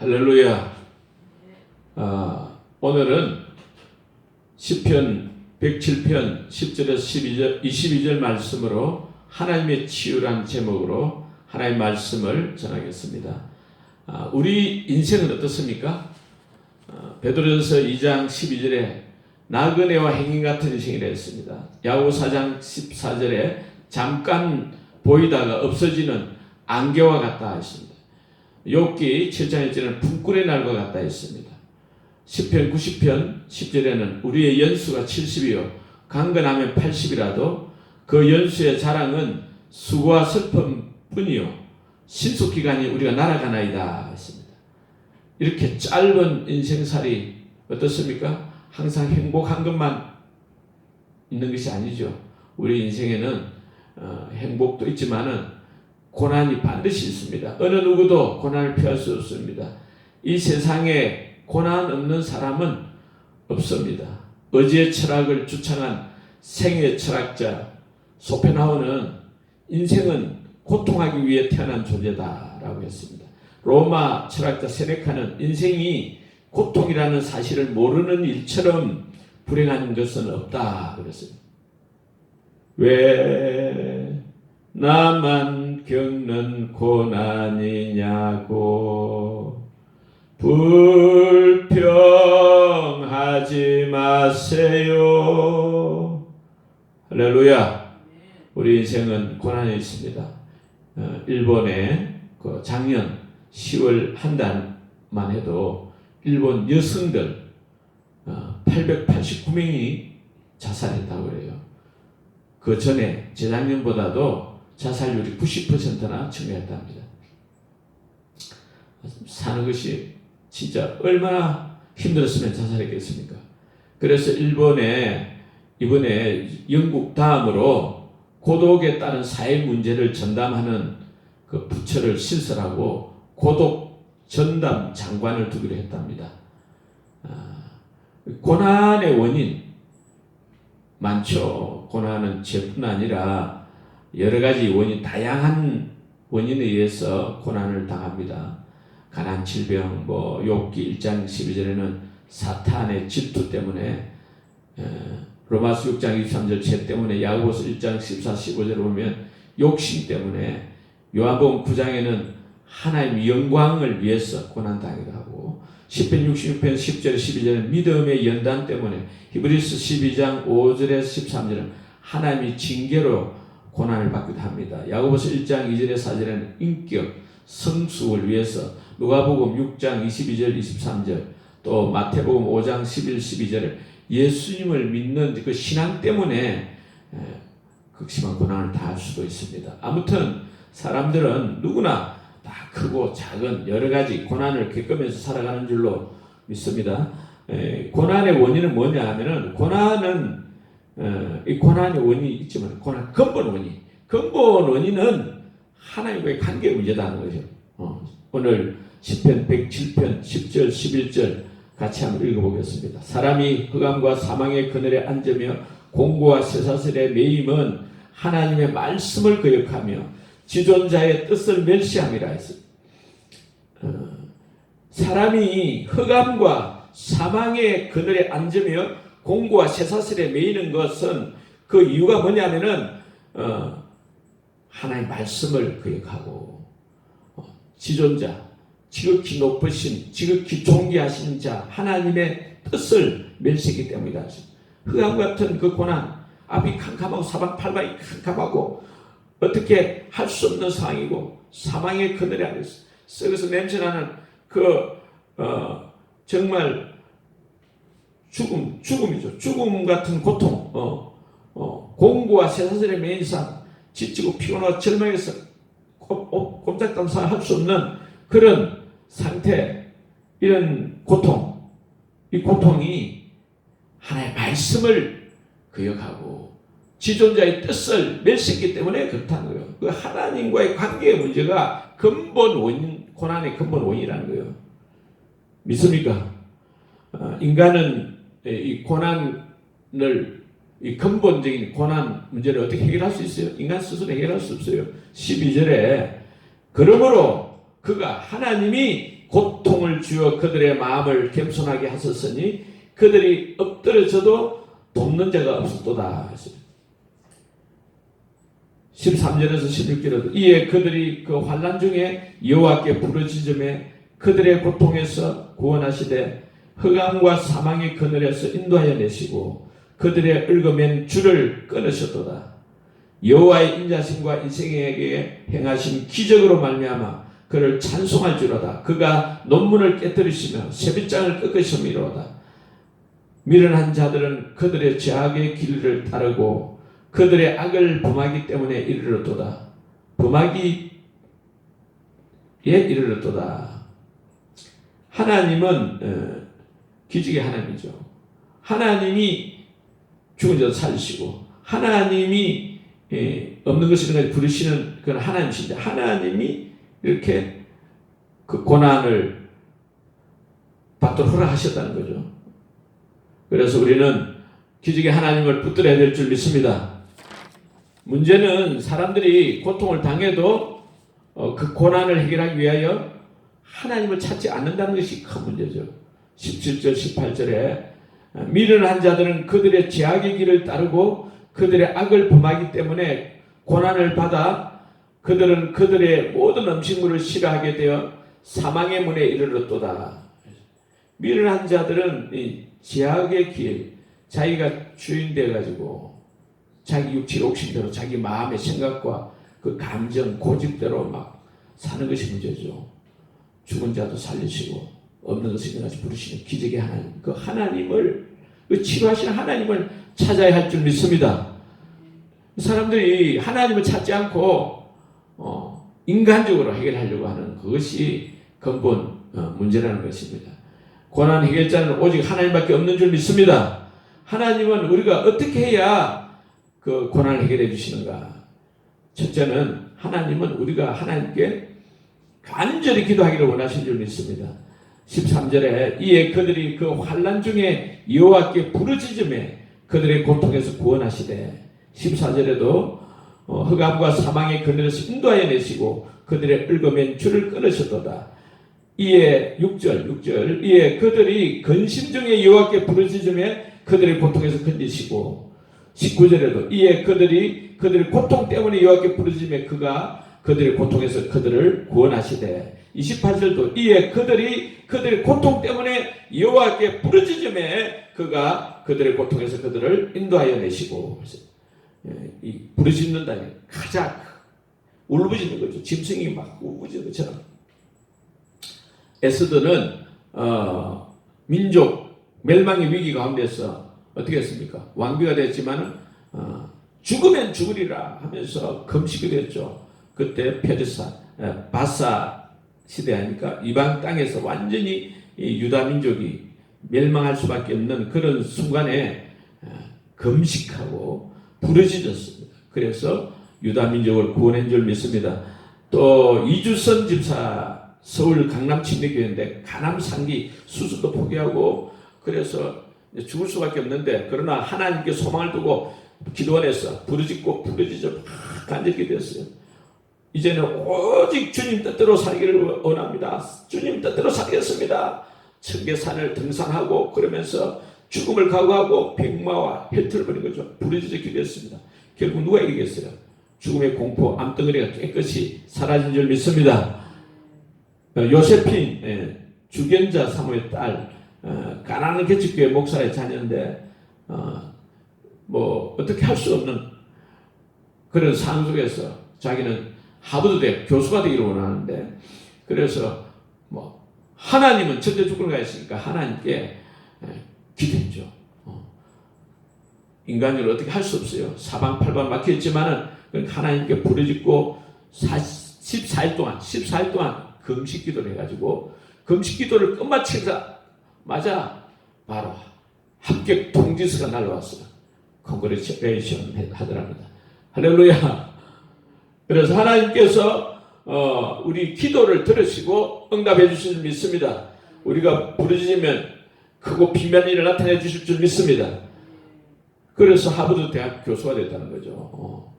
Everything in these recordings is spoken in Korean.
할렐루야. 오늘은 시편 107편 10절에서 22절 말씀으로 하나님의 치유란 제목으로 하나님의 말씀을 전하겠습니다. 우리 인생은 어떻습니까? 베드로전서 2장 12절에 나그네와 행인 같은 인생이라 했습니다. 야고보 4장 14절에 잠깐 보이다가 없어지는 안개와 같다 했습니다. 욥기 7장 1절에는 품꾼의 날과 같다 했습니다. 시편 90편 10절에는 우리의 연수가 70이요 강건하면 80이라도 그 연수의 자랑은 수고와 슬픔뿐이요 신속기간이 우리가 날아가나이다 했습니다. 이렇게 짧은 인생살이 어떻습니까? 항상 행복한 것만 있는 것이 아니죠. 우리 인생에는 행복도 있지만은 고난이 반드시 있습니다. 어느 누구도 고난을 피할 수 없습니다. 이 세상에 고난 없는 사람은 없습니다. 어지의 철학을 주창한 생의 철학자 소펜하우는 인생은 고통하기 위해 태어난 존재다라고 했습니다. 로마 철학자 세네카는 인생이 고통이라는 사실을 모르는 일처럼 불행한 것은 없다 그랬습니다. 왜 나만 겪는 고난이냐고 불평하지 마세요. 할렐루야. 우리 인생은 고난이 있습니다. 일본의 그 작년 10월 한 달만 해도 일본 여성들 889명이 자살했다고 그래요. 그 전에 재작년보다도 자살률이 90%나 증가했답니다. 사는 것이 진짜 얼마나 힘들었으면 자살했겠습니까? 그래서 일본에 이번에 영국 다음으로 고독에 따른 사회 문제를 전담하는 그 부처를 신설하고 고독 전담 장관을 두기로 했답니다. 고난의 원인 많죠. 고난은 죄뿐 아니라 여러 가지 원인, 다양한 원인에 의해서 고난을 당합니다. 가난, 질병, 욥기 1장 12절에는 사탄의 질투 때문에, 로마서 6장 23절 죄 때문에, 야고보서 1장 14, 15절을 보면 욕심 때문에, 요한복음 9장에는 하나님의 영광을 위해서 고난 당하기도 하고, 시편 66편 10절 12절은 믿음의 연단 때문에, 히브리서 12장 5절에서 13절은 하나님의 징계로 고난을 받기도 합니다. 야고보서 1장 2절에 4절에는 인격, 성숙을 위해서, 누가복음 6장 22절 23절, 또 마태복음 5장 11, 12절을 예수님을 믿는 그 신앙 때문에 극심한 고난을 당할 수도 있습니다. 아무튼 사람들은 누구나 다 크고 작은 여러 가지 고난을 겪으면서 살아가는 줄로 믿습니다. 고난의 원인은 뭐냐 하면은 고난은 이 고난의 원인이 있지만 고난 근본 원인은 하나님과의 관계 문제다는 거죠. 오늘 시편 107편 10절 11절 같이 한번 읽어보겠습니다. 사람이 흑암과 사망의 그늘에 앉으며 공고와 쇠사슬에 매임은 하나님의 말씀을 거역하며 지존자의 뜻을 멸시함이라 했습니다. 사람이 흑암과 사망의 그늘에 앉으며 공고와 쇠사슬에 매이는 것은 그 이유가 뭐냐면은 하나님의 말씀을 거역하고 지존자, 지극히 높으신, 지극히 존귀하신 자 하나님의 뜻을 멸시하기 때문이다. 흑암 같은 그 고난, 앞이 캄캄하고 사방팔방이 캄캄하고 어떻게 할 수 없는 상황이고 사망의 그늘에 앉아서 썩어서 냄새나는 정말 죽음이죠. 죽음 같은 고통, 공고와 쇠사슬에 매인 삶, 지치고 피곤하고 절망해서 꼼짝도 할 수 없는 그런 상태, 이런 고통, 이 고통이 하나님의 말씀을 거역하고 지존자의 뜻을 멸시했기 때문에 그렇다는 거예요. 그 하나님과의 관계의 문제가 근본 원인, 고난의 근본 원인이라는 거예요. 믿습니까? 인간은 이 고난을, 이 근본적인 고난 문제를 어떻게 해결할 수 있어요? 인간 스스로 해결할 수 없어요. 12절에 그러므로 그가 하나님이 고통을 주어 그들의 마음을 겸손하게 하셨으니 그들이 엎드려져도 돕는 자가 없었도다. 13절에서 16절에도 이에 그들이 그 환난 중에 여호와께 부르짖음에 그들의 고통에서 구원하시되 흑암과 사망의 그늘에서 인도하여 내시고 그들의 얽어맨 줄을 끊으셨도다. 여호와의 인자심과 인생에게 행하신 기적으로 말미암아 그를 찬송할 줄로다. 그가 논문을 깨뜨리시며 세빛장을 꺾으시미로다. 미련한 자들은 그들의 죄악의 길을 따르고 그들의 악을 범하기 때문에 이르렀도다. 범하기에 이르렀도다. 하나님은 기적의 하나님이죠. 하나님이 죽은 자도 살리시고 하나님이 없는 것을 있는 것을 부르시는 그런 하나님이신데 하나님이 이렇게 그 고난을 받도록 허락하셨다는 거죠. 그래서 우리는 기적의 하나님을 붙들어야 될 줄 믿습니다. 문제는 사람들이 고통을 당해도 그 고난을 해결하기 위하여 하나님을 찾지 않는다는 것이 큰 문제죠. 17절 18절에 미련한 자들은 그들의 죄악의 길을 따르고 그들의 악을 범하기 때문에 고난을 받아 그들은 그들의 모든 음식물을 싫어하게 되어 사망의 문에 이르렀도다. 미련한 자들은 이 죄악의 길, 자기가 주인 돼가지고 자기 육체 욕심대로 자기 마음의 생각과 그 감정 고집대로 막 사는 것이 문제죠. 죽은 자도 살리시고 없는 것을 일어나서 부르시는 기적의 하나님, 그 하나님을, 그 치료하시는 하나님을 찾아야 할 줄 믿습니다. 사람들이 하나님을 찾지 않고 인간적으로 해결하려고 하는 그것이 근본 문제라는 것입니다. 고난 해결자는 오직 하나님밖에 없는 줄 믿습니다. 하나님은 우리가 어떻게 해야 그 고난을 해결해 주시는가? 첫째는 하나님은 우리가 하나님께 간절히 기도하기를 원하시는 줄 믿습니다. 13절에 이에 그들이 그 환난 중에 여호와께 부르짖음에 그들의 고통에서 구원하시되 14절에도 흑암과 사망의 그늘에서 인도하여 내시고 그들의 얽어맨 줄을 끊으셨도다. 이에 6절 이에 그들이 근심 중에 여호와께 부르짖음에 그들의 고통에서 건지시고 19절에도 이에 그들의 고통 때문에 여호와께 부르짖음에 그가 그들의 고통에서 그들을 구원하시되 28절도 이에 그들의 고통 때문에 여호와께 부르짖음에 그가 그들의 고통에서 그들을 인도하여 내시고 이 부르짖는다니 가장 울부짖는 거죠. 짐승이 막 울부짖는 것처럼. 에스더는 민족 멸망의 위기 가운데서 어떻게 했습니까? 왕비가 됐지만 죽으면 죽으리라 하면서 금식을 했죠. 그때 페르사 바사 시대 아니까 이방 땅에서 완전히 유다 민족이 멸망할 수밖에 없는 그런 순간에 금식하고 부르짖었습니다. 그래서 유다 민족을 구원한 줄 믿습니다. 또 이주선 집사 서울 강남 침례교회인데 가남 상기 수술도 포기하고 그래서 죽을 수밖에 없는데 그러나 하나님께 소망을 두고 기도원에서 부르짖고 부르짖어 막 간절히 기도했어요. 이제는 오직 주님 뜻대로 살기를 원합니다. 주님 뜻대로 살겠습니다. 청계산을 등산하고 그러면서 죽음을 각오하고 백마와 헬트를 버린 거죠. 부르짖어 기도했습니다. 결국 누가 이기겠어요? 죽음의 공포 암덩어리가 깨끗이 사라진 줄 믿습니다. 요세핀 주견자 사모의 딸 가나안 개척교회 목사의 자녀인데 뭐 어떻게 할 수 없는 그런 상황 속에서 자기는 하버드 대학 교수가 되기를 원하는데 그래서 뭐 하나님은 천재 주권가 있으니까 하나님께 기도했죠. 인간적으로 어떻게 할 수 없어요. 사방팔방 막혀있지만은 하나님께 부르짖고 14일 동안 금식 기도를 해가지고 금식 기도를 끝마치자마자 바로 합격 통지서가 날라왔어요. 컨그레이션 하더랍니다. 할렐루야. 그래서 하나님께서 우리 기도를 들으시고 응답해 주실 줄 믿습니다. 우리가 부르짖으면 크고 비밀한 일을 나타내 주실 줄 믿습니다. 그래서 하버드 대학 교수가 됐다는 거죠.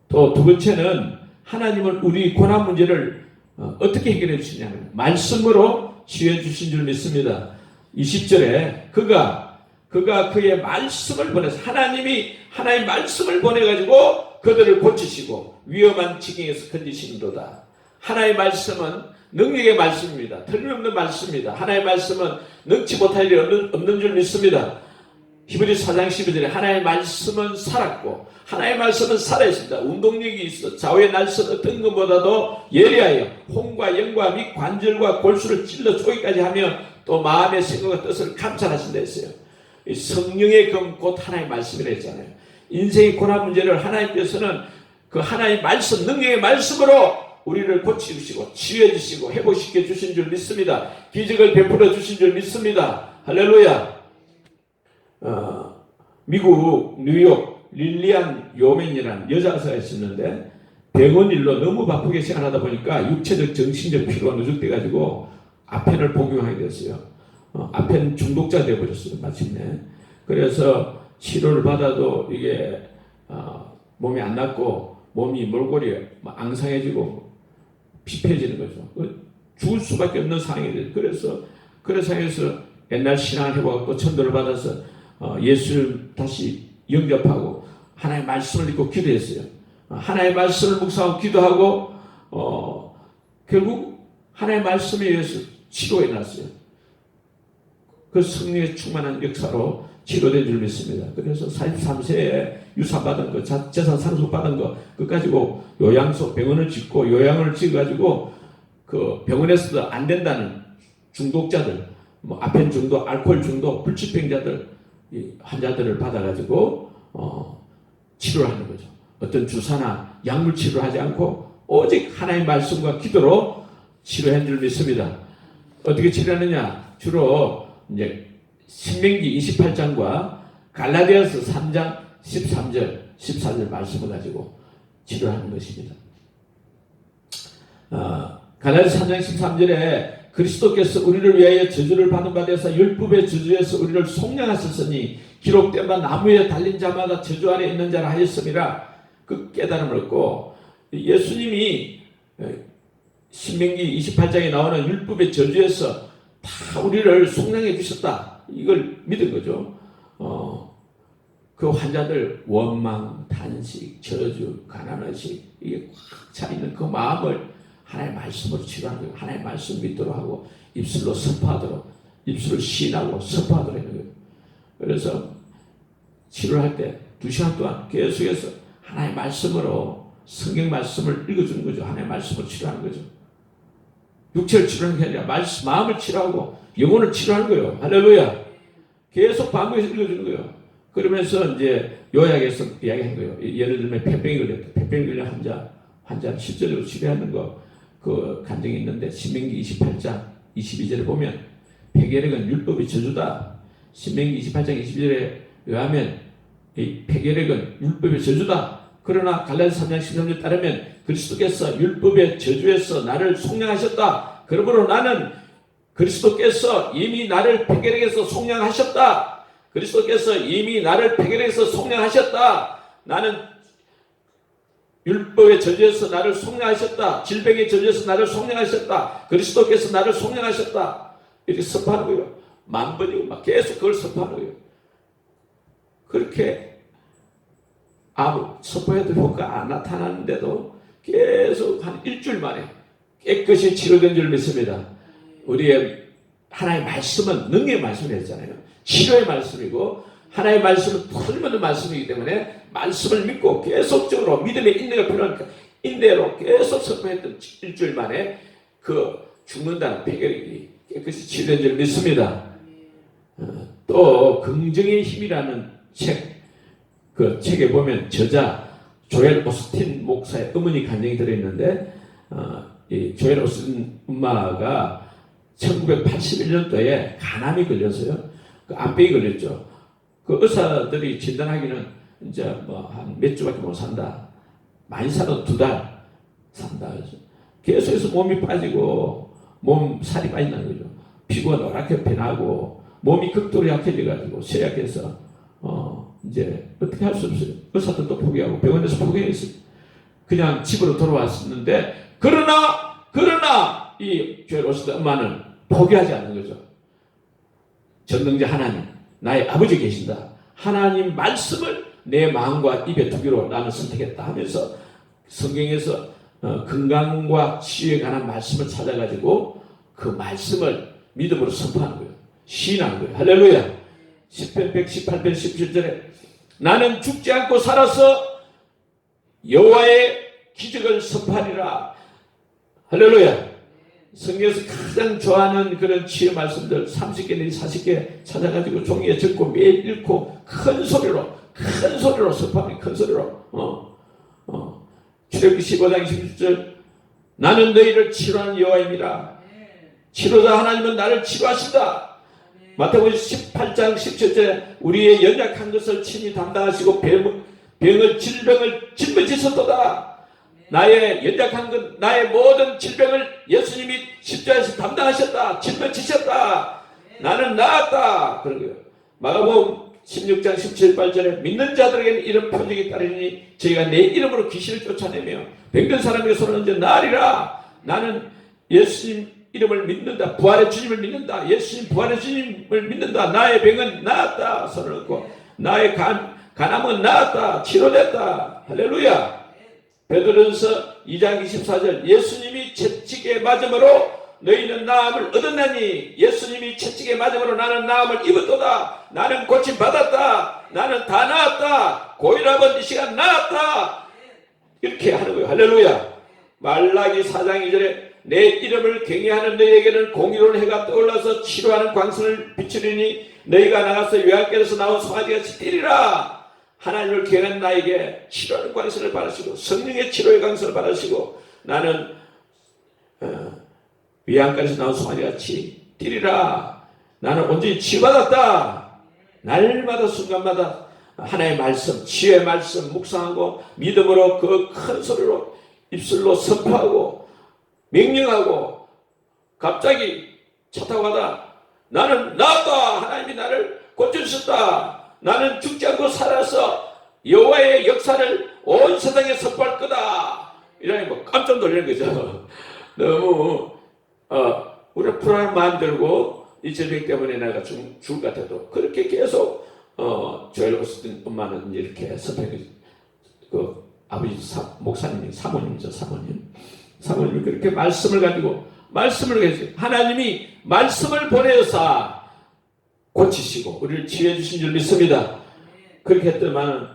또 두 번째는 하나님은 우리 고난 문제를 어떻게 해결해 주시냐면 말씀으로 치유해 주신 줄 믿습니다. 20절에 그가 그의 말씀을 보내서 하나님의 말씀을 보내가지고 그들을 고치시고 위험한 지경에서 건지시는도다. 하나님의 말씀은 능력의 말씀입니다. 틀림없는 말씀입니다. 하나님의 말씀은 능치 못할 일이 없는 줄 믿습니다. 히브리서 4장 12절에 하나님의 말씀은 살았고 하나님의 말씀은 살아있습니다. 운동력이 있어 좌우의 날선 어떤 것보다도 예리하여 혼과 영과 및 관절과 골수를 찔러 쪼개기까지 하며 또 마음의 생각과 뜻을 감찰하신다 했어요. 성령의 검 곧 하나님의 말씀이라 했잖아요. 인생의 고난 문제를 하나님께서는 그 하나님의 말씀, 능력의 말씀으로 우리를 고치시고 치유해 주시고 회복시켜 주신 줄 믿습니다. 기적을 베풀어 주신 줄 믿습니다. 할렐루야. 미국 뉴욕 릴리안 요맨이라는 여자 의사가 있었는데 병원 일로 너무 바쁘게 생활하다 보니까 육체적 정신적 피로가 누적돼 가지고 아펜을 복용하게 됐어요. 아펜 중독자 되어버렸어요. 마침내. 그래서 치료를 받아도 이게 몸이 안 낫고 몸이 몰골이 앙상해지고 피폐해지는 거죠. 죽을 수밖에 없는 상황이 돼요. 그래서 그 상황에서 옛날 신앙을 해보고 천도를 받아서 예수를 다시 영접하고 하나님의 말씀을 읽고 기도했어요. 하나님의 말씀을 묵상하고 기도하고 결국 하나님의 말씀에 의해서 치료가 일어났어요. 그 성령의 충만한 역사로 치료된 줄 믿습니다. 그래서 43세에 유산받은 거, 재산 상속받은 거, 그거 가지고 요양소 병원을 짓고 요양을 지어가지고 그 병원에서도 안 된다는 중독자들, 뭐 아펜 중독, 알코올 중독, 불치병자들, 이 환자들을 받아가지고 치료를 하는 거죠. 어떤 주사나 약물 치료를 하지 않고 오직 하나님의 말씀과 기도로 치료한 줄 믿습니다. 어떻게 치료하느냐? 주로 이제 신명기 28장과 갈라디아서 3장 13절, 14절 말씀을 가지고 치료하는 것입니다. 갈라디아서 3장 13절에 그리스도께서 우리를 위하여 저주를 받은 바 되사 율법의 저주에서 우리를 속량하셨으니 기록된 바 나무에 달린 자마다 저주 아래 있는 자라 하였음이라. 그 깨달음을 얻고 예수님이 신명기 28장에 나오는 율법의 저주에서 다 우리를 속량해 주셨다. 이걸 믿은 거죠. 그 환자들 원망, 탄식, 저주, 가난의식 이게 꽉 차 있는 그 마음을 하나님의 말씀으로 치료하는 거예요. 하나님의 말씀 믿도록 하고 입술로 선포하도록, 입술을 시인하고 선포하도록 하는 거예요. 그래서 치료를 할 때 2시간 동안 계속해서 하나님의 말씀으로 성경 말씀을 읽어주는 거죠. 하나님의 말씀으로 치료하는 거죠. 육체를 치료하는 게 아니라 마음을 치료하고 영혼을 치료하는 거예요. 할렐루야. 계속 반복해서 읽어주는 거예요. 그러면서 이제 요약해서 이야기한 거예요. 예를 들면 폐병이 걸렸다. 폐병이 걸린 환자를 실제로 치료하는 그 간증이 있는데 신명기 28장 22절에 보면 폐결핵은 율법의 저주다. 신명기 28장 22절에 의하면 이 폐결핵은 율법의 저주다. 그러나 갈라디아서 3장 13절에 따르면 그리스도께서 율법의 저주에서 나를 속량하셨다. 그러므로 나는 그리스도께서 이미 나를 폐결핵에서 속량하셨다. 그리스도께서 이미 나를 폐결핵에서 속량하셨다. 나는 율법의 저주에서 나를 속량하셨다. 질병의 저주에서 나를 속량하셨다. 그리스도께서 나를 속량하셨다. 이렇게 선포하는 거예요. 만 번이고 막 계속 그걸 선포하는 거예요. 그렇게 아무 선포해도 효과가 안 나타나는데도 계속 한 일주일 만에 깨끗이 치료된 줄 믿습니다. 우리의 하나님의 말씀은 능력의 말씀이 했잖아요. 치료의 말씀이고 하나님의 말씀은 틀림없는 말씀이기 때문에 말씀을 믿고 계속적으로 믿음의 인내가 필요하니까 인내로 계속 선포했던 일주일 만에 그 죽는다는 폐결이 깨끗이 치료된 줄 믿습니다. 또 긍정의 힘이라는 책, 그 책에 보면 저자 조엘 오스틴 목사의 어머니 간증이 들어있는데 이 조엘 오스틴 엄마가 1981년도에 간암이 걸려서요. 그 암병이 걸렸죠. 그 의사들이 진단하기는 이제 뭐 한 몇 주밖에 못 산다. 많이 살아도 2달 산다. 계속해서 몸이 빠지고 몸 살이 빠진다는 거죠. 피부가 노랗게 변하고 몸이 극도로 약해져가지고 쇠약해서 이제 어떻게 할 수 없어요. 의사들도 포기하고 병원에서 포기했어요. 그냥 집으로 돌아왔었는데 그러나 그러나 이 조엘 오스틴 엄마는 포기하지 않는 거죠. 전능자 하나님, 나의 아버지 계신다. 하나님 말씀을 내 마음과 입에 두기로 나는 선택했다 하면서 성경에서 건강과 치유에 관한 말씀을 찾아가지고 그 말씀을 믿음으로 선포하는 거예요. 시인하는 거예요. 할렐루야. 10편 118편 17절에 나는 죽지 않고 살아서 여호와의 기적을 선포하리라. 할렐루야. 성경에서 가장 좋아하는 그런 치유 말씀들 30개 내지 40개 찾아가지고 종이에 적고 매일 읽고 큰 소리로 선포하니 큰 소리로 출애굽기 15장 16절 나는 너희를 치료하는 여호와입니다. 치료자 하나님은 나를 치료하신다. 마태복음 18장 17절에 우리의 연약한 것을 친히 담당하시고 병을 질병을 짊어지셨도다. 나의 연약한 것 나의 모든 질병을 예수님이 십자가에서 담당하셨다. 짊어지셨다. 나는 나았다. 그런 거예요. 마가복음 16장 17절에 믿는 자들에게는 이런 표적이 따르니 저희가 내 이름으로 귀신을 쫓아내며 병든 사람에게 손을 얹어 나으리라. 나는 예수님 이름을 믿는다. 부활의 주님을 믿는다. 예수님 부활의 주님을 믿는다. 나의 병은 나았다. 손을 얹고 나의 간암은 나았다. 치료됐다. 할렐루야. 베드로전서 2장 24절 예수님이 채찍에 맞음으로 너희는 나음을 얻었나니 예수님이 채찍에 맞음으로 나는 나음을 입었도다. 나는 고침받았다. 나는 다 나았다. 고혈압은 이 시간 나았다. 이렇게 하는 거예요. 할렐루야. 말라기 4장 2절에 내 이름을 경외하는 너희에게는 공의로운 해가 떠올라서 치료하는 광선을 비추리니 너희가 나가서 요한께서 나온 송아지같이 뛰리라. 하나님을 경외하는 나에게 치료하는 광선을 받으시고 성령의 치료의 광선을 받으시고 나는 위안가에서 나온 송아지같이 뛰리라. 나는 온전히 치유받았다. 날마다 순간마다 하나님의 말씀, 치유의 말씀 묵상하고 믿음으로 그 큰 소리로 입술로 선포하고 명령하고 갑자기 차 타고 가다 나는 나았다. 하나님이 나를 고쳐주셨다. 나는 죽지 않고 살아서 여호와의 역사를 온 세상에 선포할 거다. 이러니 뭐 깜짝 놀라는 거죠. 너무 우리가 불안한 마음 들고 이 질병 때문에 내가 죽을 것 같아도 그렇게 계속 조엘 오스틴 엄마는 이렇게 선택해 그 아버지 목사님이 사모님이죠. 사모님이 그렇게 말씀을 가지고 말씀을 가지고 하나님이 말씀을 보내사 고치시고 우리를 치유해 주신 줄 믿습니다. 그렇게 했더만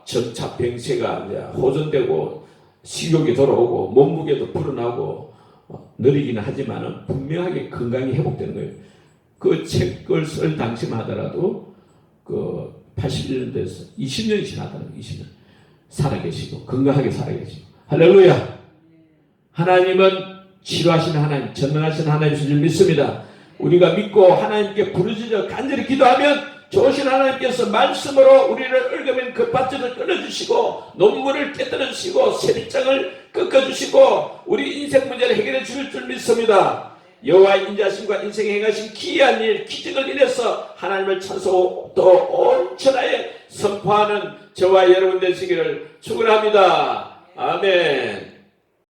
점차 병세가 호전되고 식욕이 돌아오고 몸무게도 불어나고 느리기는 하지만 분명하게 건강이 회복되는 거예요. 그 책을 쓸 당시만 하더라도 그 81년대에서 20년이 지나더라고요. 20년 살아계시고 건강하게 살아계시고 할렐루야. 하나님은 치료하시는 하나님, 전능하신 하나님이신 줄 믿습니다. 우리가 믿고 하나님께 부르짖어 간절히 기도하면 좋으신 하나님께서 말씀으로 우리를 얽어맨 그 밧줄을 끊어주시고 논문을 깨뜨려주시고 세리장을 꺾어주시고 우리 인생 문제를 해결해 주실 줄 믿습니다. 여호와의 인자심과 인생에 행하신 기이한 일, 기적을 인해서 하나님을 찬송하고 또 온 천하에 선포하는 저와 여러분 되시기를 축원합니다. 아멘.